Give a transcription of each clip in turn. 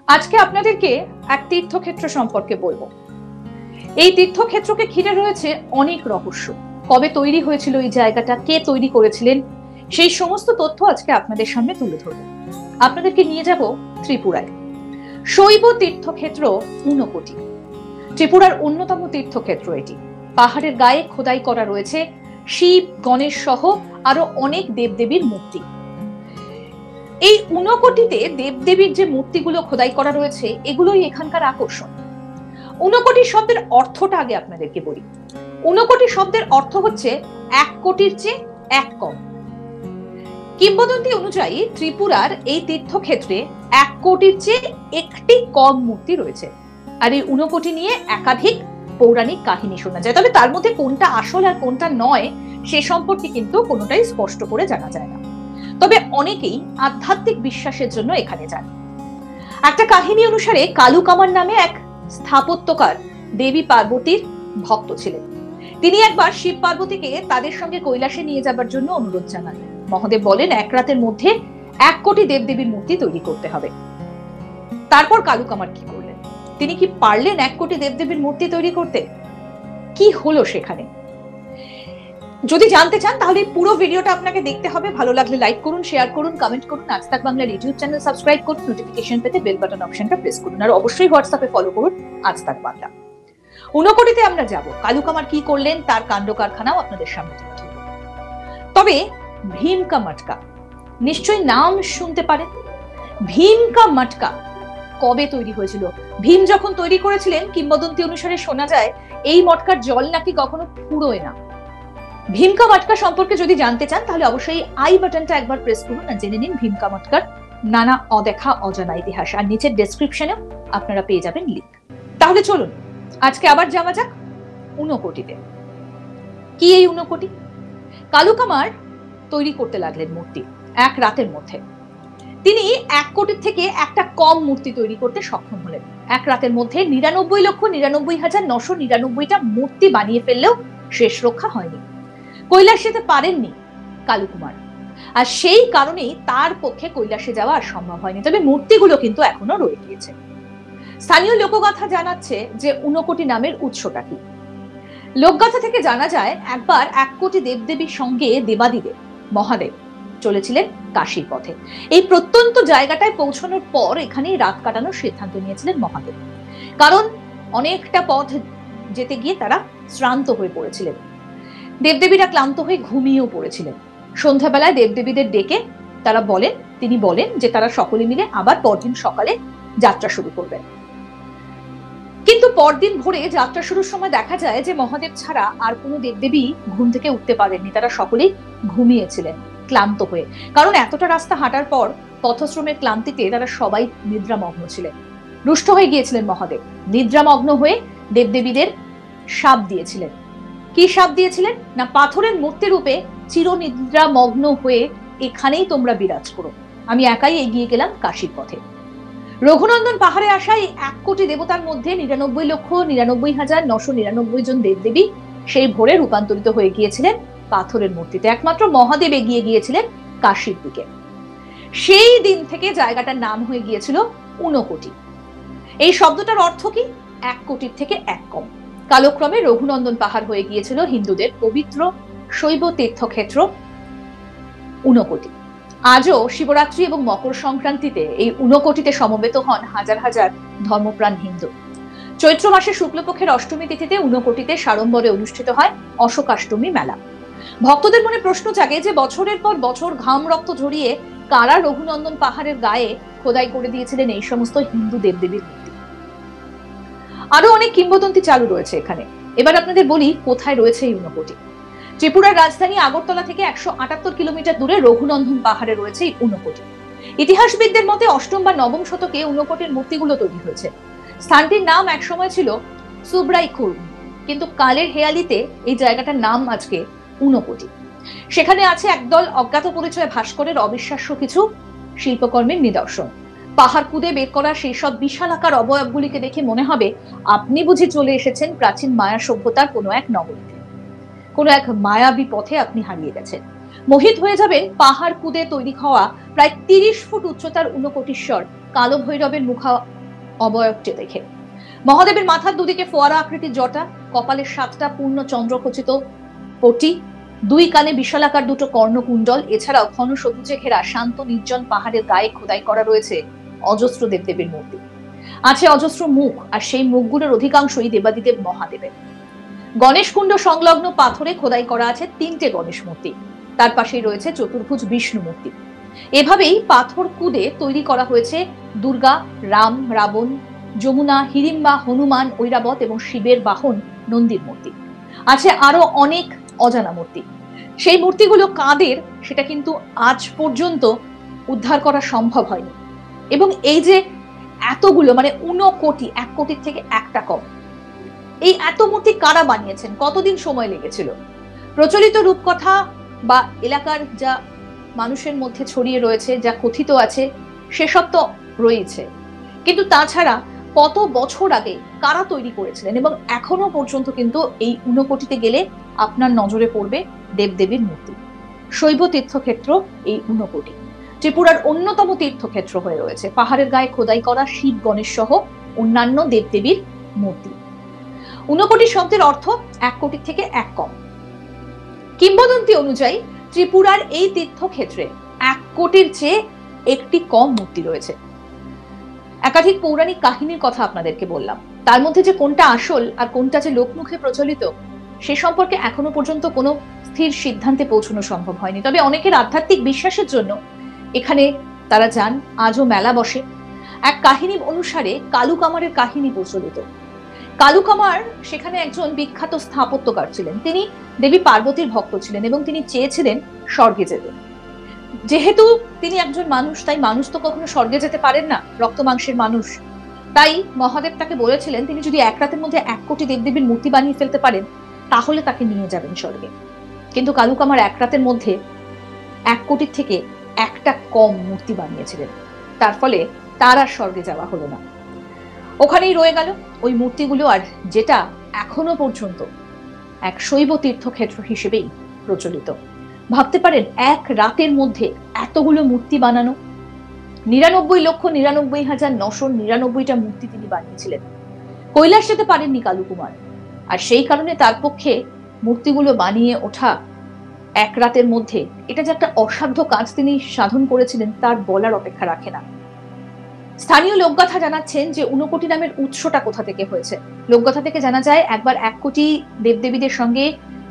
আজকে আপনাদেরকে এক তীর্থক্ষেত্র সম্পর্কে বলবো। এই তীর্থক্ষেত্রকে ঘিরে রয়েছে অনেক রহস্য। কবে তৈরি হয়েছিল এই জায়গাটা, কে তৈরি করেছিলেন, সেই সমস্ত তথ্য আজকে আপনাদের সামনে তুলে ধরবো। আপনাদেরকে নিয়ে যাব ত্রিপুরায়। শৈব তীর্থক্ষেত্র ঊনকোটি, ত্রিপুরার অন্যতম তীর্থক্ষেত্র এটি। পাহাড়ের গায়ে খোদাই করা রয়েছে শিব, গণেশ সহ আরো অনেক দেবদেবীর মূর্তি। এই ঊনকোটিতে দেবদেবীর যে মূর্তিগুলো খোদাই করা রয়েছে, এগুলোই এখানকার আকর্ষণ। ঊনকোটি শব্দের অর্থটা আগে আপনাদেরকে বলি। ঊনকোটি শব্দের অর্থ হচ্ছে 1 কোটির চেয়ে 1 কম। কিংবদন্তি অনুযায়ী ত্রিপুরার এই তীর্থক্ষেত্রে 1 কোটির চেয়ে একটি কম মূর্তি রয়েছে। আর এই ঊনকোটি নিয়ে একাধিক পৌরাণিক কাহিনী শোনা যায়, তবে তার মধ্যে কোনটা আসল আর কোনটা নয় সে সম্পর্কে কিন্তু কোনোটাই স্পষ্ট করে জানা যায় না। তবে অনেকেই আধ্যাত্মিক বিশ্বাসের জন্য এখানে যান। একটা কাহিনী অনুসারে কালুকামার নামে এক স্থাপত্যকার দেবী পার্বতীর ভক্ত ছিলেন। তিনি একবার শিব পার্বতীকে তাদের সঙ্গে কৈলাসে নিয়ে যাবার জন্য অনুরোধ জানান। মহাদেব বলেন 1 রাতের মধ্যে 1 কোটি দেবদেবীর মূর্তি তৈরি করতে হবে। তারপর কালুকামার কি করলেন? তিনি কি পারলেন 1 কোটি দেবদেবীর মূর্তি তৈরি করতে? কি হলো সেখানে? যদি জানতে চান তাহলে পুরো ভিডিওটা আপনাকে দেখতে হবে। ভালো লাগলে লাইক করুন, শেয়ার করুন, কমেন্ট করুন। আজ তাক বাংলার ইউটিউব চ্যানেল সাবস্ক্রাইব করুন, নোটিফিকেশন পেতে বেল বাটন অপশনটা প্রেস করুন, আর অবশ্যই হোয়াটসঅ্যাপে ফলো করুন আজ তাক বাংলা। ঊনকোটিতে আমরা যাব, কালুকামার কি করলেন তার কাণ্ড কারখানাও আপনাদের সামনে তুলে ধরব। তবে ভীমকা মটকা নিশ্চয়ই নাম শুনতে পারেন। ভীমকা মটকা কবে তৈরি হয়েছিল? ভীম যখন তৈরি করেছিলেন, কিংবদন্তি অনুসারে শোনা যায় এই মটকার জল নাকি কখনো ফুরোয় না। ভীমকা মটকা সম্পর্কে যদি জানতে চান তাহলে অবশ্যই আই বাটনটা একবার প্রেস করুন আর জেনে নিন ভীমকা মটকার নানা অদেখা অজানা ইতিহাস। আর নিচের ডেসক্রিপশনেও আপনারা পেয়ে যাবেন লিংক। তাহলে চলুন আজকে আবার যাওয়া যাক ঊনকোটিতে। কি এই ঊনকোটি? কালুকামার তৈরি করতে লাগলেন মূর্তি 1 রাতের মধ্যে। তিনি 1 কোটির থেকে একটা কম মূর্তি তৈরি করতে সক্ষম হলেন। 1 রাতের মধ্যে 99,99,999টা মূর্তি বানিয়ে ফেললেও শেষ রক্ষা হয়নি। কৈলাস যেতে পারেননি কালুকুমার, আর সেই কারণেই তার পক্ষে কৈলাসে যাওয়া আর সম্ভব হয়নি। তবে মূর্তিগুলো কিন্তু এখনো রয়ে গিয়েছে। স্থানীয় লোকগাথা জানাচ্ছে যে ঊনকোটি নামের উৎসটা কি। লোকগাথা থেকে জানা যায় একবার 1 কোটি দেবদেবীর সঙ্গে দেবাদিদেব মহাদেব চলেছিলেন কাশীর পথে। এই প্রত্যন্ত জায়গাটায় পৌঁছানোর পর এখানেই রাত কাটানোর সিদ্ধান্ত নিয়েছিলেন মহাদেব, কারণ অনেকটা পথ যেতে গিয়ে তারা শ্রান্ত হয়ে পড়েছিলেন। দেবদেবীরা ক্লান্ত হয়ে ঘুমিয়েও পড়েছিলেন। সন্ধ্যাবেলায় দেবদেবীদের ডেকে তিনি বলেন যে তারা সকলে মিলে আবার পরদিন সকালে যাত্রা শুরু করবেন। কিন্তু পরদিন ভোরে যাত্রা শুরুর সময় দেখা যায় যে মহাদেব ছাড়া আর কোনো দেবদেবী ঘুম থেকে উঠতে পারেননি। তারা সকলেই ঘুমিয়েছিলেন ক্লান্ত হয়ে, কারণ এতটা রাস্তা হাঁটার পর পথশ্রমের ক্লান্তিতে তারা সবাই নিদ্রামগ্ন ছিলেন। রুষ্ট হয়ে গিয়েছিলেন মহাদেব। নিদ্রামগ্ন হয়ে দেবদেবীদের শাপ দিয়েছিলেন। কি শাপ দিয়েছিলেন? না, পাথরের মূর্তি রূপে চিরনিদ্রামগ্ন হয়ে এখানেই তোমরা বিরাজ করো, আমি একাই এগিয়ে গেলাম কাশীর পথে। রঘুনন্দন পাহাড়ে আসা এই 1 কোটি দেবতার মধ্যে 99,99,999 জন দেবদেবী সেই ভোরে রূপান্তরিত হয়ে গিয়েছিলেন পাথরের মূর্তিতে। একমাত্র মহাদেব এগিয়ে গিয়েছিলেন কাশীর দিকে। সেই দিন থেকে জায়গাটার নাম হয়ে গিয়েছিল ঊনকোটি। এই শব্দটার অর্থ কি? 1 কোটির থেকে 1 কম। কালক্রমে রঘুনন্দন পাহাড় হয়ে গিয়েছিল হিন্দুদের পবিত্র শৈব তীর্থক্ষেত্র ঊনকোটি। আজও শিবরাত্রি এবং মকর সংক্রান্তিতে এই ঊনকোটিতে সমবেত হন হাজার হাজার ধর্মপ্রাণ হিন্দু। চৈত্র মাসে শুক্লপক্ষের অষ্টমী তিথিতে ঊনকোটিতে সাড়ম্বরে অনুষ্ঠিত হয় অশোকাষ্টমী মেলা। ভক্তদের মনে প্রশ্ন জাগে যে বছরের পর বছর ঘাম রক্ত ঝরিয়ে কারা রঘুনন্দন পাহাড়ের গায়ে খোদাই করে দিয়েছিলেন এই সমস্ত হিন্দু দেবদেবীর মূর্তি। আরো অনেক কিংবদন্তি চালু রয়েছে এখানে। এবার আপনাদের বলি কোথায় রয়েছে এই ঊনকোটি। ত্রিপুরার রাজধানী আগরতলা থেকে 178 কিলোমিটার দূরে রঘুনন্দন পাহাড়ে রয়েছে এই ঊনকোটি। ইতিহাসবিদদের মতে 8ম বা 9ম শতকে ঊনকোটির মূর্তিগুলো তৈরি হয়েছে। স্থানটির নাম একসময় ছিল সুব্রাইখুর্ম, কিন্তু কালের হেয়ালিতে এই জায়গাটার নাম আজকে ঊনকোটি। সেখানে আছে একদল অজ্ঞাত পরিচয় ভাস্করের অবিশ্বাস্য কিছু শিল্পকর্মের নিদর্শন। পাহাড় কুদে বের করা সেই সব বিশালাকার অবয়বগুলিকে দেখে মনে হবে আপনি বুঝি চলে এসেছেন প্রাচীন মায়া সভ্যতার কোনো এক নগরীতে। কোনো এক মায়াবী পথে আপনি হারিয়ে গেছেন। মোহিত হয়ে যাবেন পাহাড় কুদে তৈরি হওয়া প্রায় 30 ফুট উচ্চতার ঊনকোটিশ্বর কালো ভৈরবের মুখা অবয়বটি দেখে। মহাদেবের মাথার দুদিকে ফোয়ারা আকৃতির জটা, কপালের 7টা পূর্ণ চন্দ্রখচিত পটি, 2 কানে বিশালাকার 2টো কর্ণকুণ্ডল, এছাড়াও ঘন সবুজে ঘেরা শান্ত নির্জন পাহাড়ের গায়ে খোদাই করা রয়েছে অজস্র দেবদেবীর মূর্তি। আছে অজস্র মুখ, আর সেই মুখগুলোর অধিকাংশই দেবাদিদেব মহাদেবের। গণেশ কুণ্ড সংলগ্ন পাথরে খোদাই করা আছে 3টে গণেশ মূর্তি, তার পাশেই রয়েছে চতুর্ভুজ বিষ্ণু মূর্তি। এভাবেই পাথর কুদে তৈরি করা হয়েছে দুর্গা, রাম, রাবণ, যমুনা, হিড়িম্বা, হনুমান, ঐরাবত এবং শিবের বাহন নন্দীর মূর্তি। আছে আরো অনেক অজানা মূর্তি। সেই মূর্তিগুলো কাদের সেটা কিন্তু আজ পর্যন্ত উদ্ধার করা সম্ভব হয়নি। এবং এই যে এতগুলো, মানে 1 কোটি, 1 কোটির থেকে একটা কম, এই এত মূর্তি কারা বানিয়েছেন, কতদিন সময় লেগেছিল? প্রচলিত রূপকথা বা এলাকার যা মানুষের মধ্যে ছড়িয়ে রয়েছে, যা কথিত আছে, সেসব তো রয়েছে, কিন্তু তাছাড়া কত বছর আগে কারা তৈরি করেছিলেন, এবং এখনো পর্যন্ত কিন্তু এই ঊনকোটিতে গেলে আপনার নজরে পড়বে দেবদেবীর মূর্তি। শৈব তীর্থক্ষেত্র এই ঊনকোটি ত্রিপুরার অন্যতম তীর্থক্ষেত্র হয়ে রয়েছে। পাহাড়ের গায়ে খোদাই করা শিব, গণেশ সহ অন্যান্য দেবদেবীর মূর্তি। ঊনকোটি শব্দের অর্থ 1 কোটির থেকে 1 কম। কিংবদন্তি অনুযায়ী ত্রিপুরার এই তীর্থক্ষেত্রে 1 কোটির চেয়ে একটি কম মূর্তি রয়েছে। একাধিক পৌরাণিক কাহিনীর কথা আপনাদেরকে বললাম, তার মধ্যে যে কোনটা আসল আর কোনটা যে লোকমুখে প্রচলিত সে সম্পর্কে এখনো পর্যন্ত কোনো স্থির সিদ্ধান্তে পৌঁছানো সম্ভব হয়নি। তবে অনেকের আধ্যাত্মিক বিশ্বাসের জন্য এখানে তারা যান, আজও মেলা বসে। এক কাহিনী অনুসারে কালু কামারের কাহিনী প্রচলিত। কালু কামার সেখানে একজন বিখ্যাত স্থাপত্যকার ছিলেন। তিনি দেবী পার্বতীর ভক্ত ছিলেন এবং তিনি চেয়েছিলেন স্বর্গে যেতে। যেহেতু তিনি একজন মানুষ, তাই মানুষ তো কখনো স্বর্গে যেতে পারেন না, রক্ত মাংসের মানুষ। তাই মহাদেব তাকে বলেছিলেন তিনি যদি 1 রাতের মধ্যে 1 কোটি দেবদেবীর মূর্তি বানিয়ে ফেলতে পারেন তাহলে তাকে নিয়ে যাবেন স্বর্গে। কিন্তু কালু কামার 1 রাতের মধ্যে 1 কোটির থেকে একটা কম মূর্তি বানিয়েছিলেন, তার ফলে তার আর স্বর্গে যাওয়া হলো না, ওখানেই রয়ে গেল ওই মূর্তিগুলো। আর যেটা এখনো পর্যন্ত এক শৈব তীর্থক্ষেত্র হিসেবেই প্রচলিত। ভাবতে পারেন 1 রাতের মধ্যে এতগুলো মূর্তি বানানো। 99,99,999টা মূর্তি তিনি বানিয়েছিলেন। কৈলাস যেতে পারেননি কালু কুমার, আর সেই কারণে তার পক্ষে মূর্তিগুলো বানিয়ে ওঠা 1 রাতের মধ্যে, এটা যে একটা অসাধ্য কাজ তিনি সাধন করেছিলেন তার বলার অপেক্ষা রাখে না। স্থানীয় লোকগাথা জানাচ্ছেন যে ঊনকোটি নামের উৎসটা কোথা থেকে হয়েছে। লোকগাথা থেকে জানা যায় একবার 1 কোটি দেবদেবীদের সঙ্গে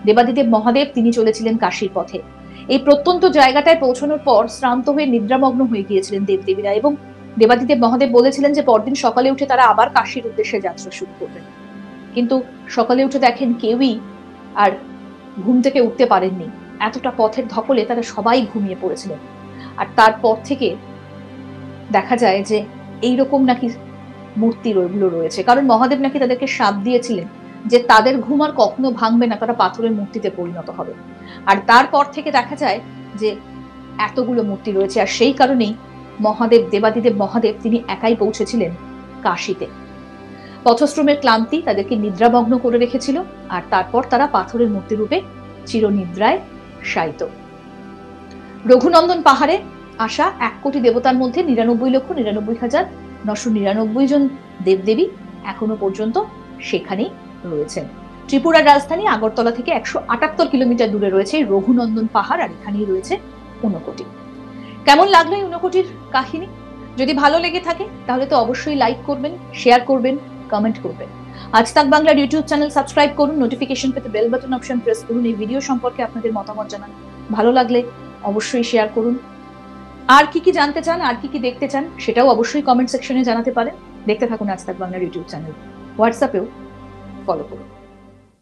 দেবাদিদেব মহাদেব তিনি চলেছিলেন কাশীর পথে। এই প্রত্যন্ত জায়গাটায় পৌঁছানোর পর শ্রান্ত হয়ে নিদ্রামগ্ন হয়ে গিয়েছিলেন দেবদেবীরা, এবং দেবাদিদেব মহাদেব বলেছিলেন যে পরদিন সকালে উঠে তারা আবার কাশীর উদ্দেশ্যে যাত্রা শুরু করবেন। কিন্তু সকালে উঠে দেখেন কেউই আর ঘুম থেকে উঠতে পারেননি, এতটা পথের ধকলে তারা সবাই ঘুমিয়ে পড়েছিলেন। আর তারপর থেকে দেখা যায় যে এইরকম নাকি মূর্তির ওইগুলো রয়েছে, কারণ মহাদেব নাকি তাদেরকে শাপ দিয়েছিলেন যে তাদের ঘুম আর কখনো ভাঙবে না, তারা পাথরের মূর্তিতে পরিণত হবে। আর তারপর থেকে দেখা যায় যে এতগুলো মূর্তি রয়েছে। আর সেই কারণেই মহাদেব, দেবাদিদেব মহাদেব তিনি একাই পৌঁছেছিলেন কাশীতে। পথশ্রমের ক্লান্তি তাদেরকে নিদ্রামগ্ন করে রেখেছিল, আর তারপর তারা পাথরের মূর্তি রূপে চিরনিদ্রায় শায়িত। রঘুনন্দন পাহাড়ে আসা 1 কোটি দেবতার মধ্যে 99,99,999 জন দেবদেবী এখনো পর্যন্ত সেখানেই রয়েছেন। ত্রিপুরার রাজধানী আগরতলা থেকে 178 কিলোমিটার দূরে রয়েছে রঘুনন্দন পাহাড়, আর এখানেই রয়েছে ঊনকোটি। কেমন লাগলো এই ঊনকোটির কাহিনী? যদি ভালো লেগে থাকে তাহলে তো অবশ্যই লাইক করবেন, শেয়ার করবেন, কমেন্ট করবেন। আজ তাক বাংলার ইউটিউব চ্যানেল সাবস্ক্রাইব করুন, নোটিফিকেশন পেতে বেল বাটন অপশন প্রেস করুন। এই ভিডিও সম্পর্কে আপনাদের মতামত জানান, ভালো লাগলে অবশ্যই শেয়ার করুন। আর কি কি জানতে চান, আর কি কি দেখতে চান সেটাও অবশ্যই কমেন্ট সেকশনে জানাতে পারেন। দেখতে থাকুন আজ তাক বাংলার ইউটিউব চ্যানেল, হোয়াটসঅ্যাপেও ফলো করুন।